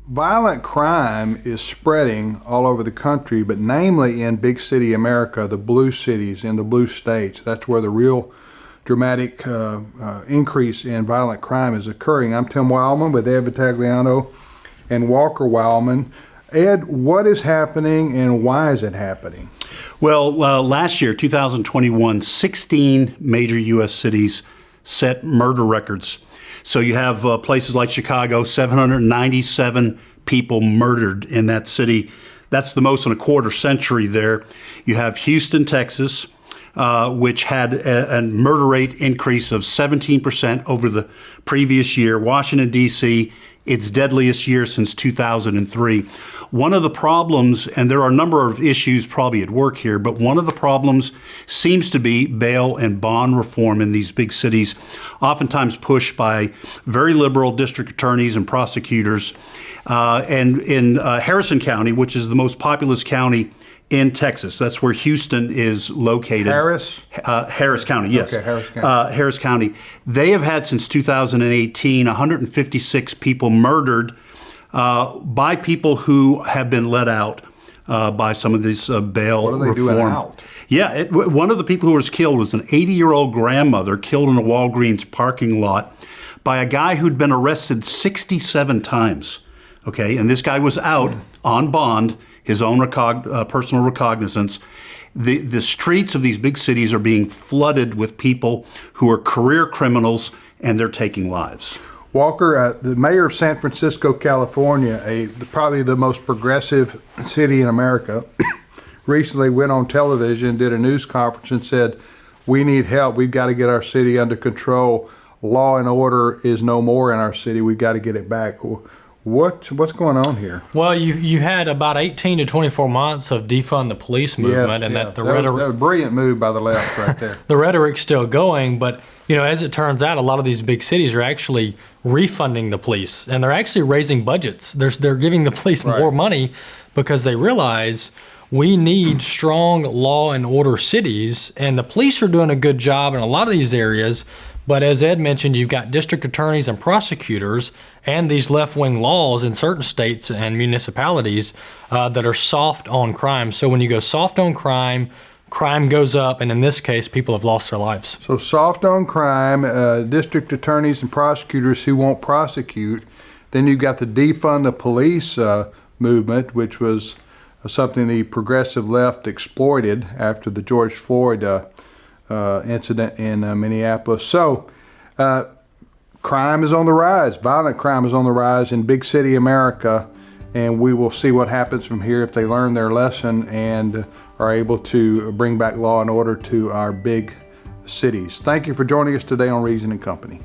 violent crime is spreading all over the country, but namely in big city America, the blue cities in the blue states. That's where the real dramatic increase in violent crime is occurring. I'm Tim Wildman with Ed Vitagliano and Walker Wildman. Ed, what is happening and why is it happening? Well, last year, 2021, 16 major U.S. cities set murder records. So you have places like Chicago, 797 people murdered in that city. That's the most in a quarter century there. You have Houston, Texas, which had a murder rate increase of 17% over the previous year. Washington, D.C., its deadliest year since 2003. One of the problems, and there are a number of issues probably at work here, but one of the problems seems to be bail and bond reform in these big cities, oftentimes pushed by very liberal district attorneys and prosecutors. And in Harrison County, which is the most populous county in Texas, that's where Houston is located. Harris County, yes. Okay, Harris County. Harris County. They have had since 2018 156 people murdered by people who have been let out by some of this bail What are they reform. doing out? Yeah, one of the people who was killed was an 80-year-old grandmother killed in a Walgreens parking lot by a guy who'd been arrested 67 times. Okay, and this guy was out on bond, his own personal recognizance. The streets of these big cities are being flooded with people who are career criminals, and they're taking lives. Walker, the mayor of San Francisco, California, probably the most progressive city in America, recently went on television, did a news conference and said, we need help. We've got to get our city under control. Law and order is no more in our city. We've got to get it back. What's going on here? Well, you had about 18 to 24 months of defund the police movement, and that the rhetoric. That was a brilliant move by the left right there. The rhetoric's still going, but as it turns out, a lot of these big cities are actually refunding the police, and they're actually raising budgets. They're giving the police more money because they realize we need strong law and order cities, and the police are doing a good job in a lot of these areas. But as Ed mentioned, you've got district attorneys and prosecutors and these left-wing laws in certain states and municipalities that are soft on crime. So when you go soft on crime, crime goes up, and in this case, people have lost their lives. So soft on crime, district attorneys and prosecutors who won't prosecute. Then you've got the defund the police movement, which was something the progressive left exploited after the George Floyd incident in Minneapolis. So crime is on the rise. Violent crime is on the rise in big city America, and we will see what happens from here if they learn their lesson and are able to bring back law and order to our big cities. Thank you for joining us today on Reason and Company.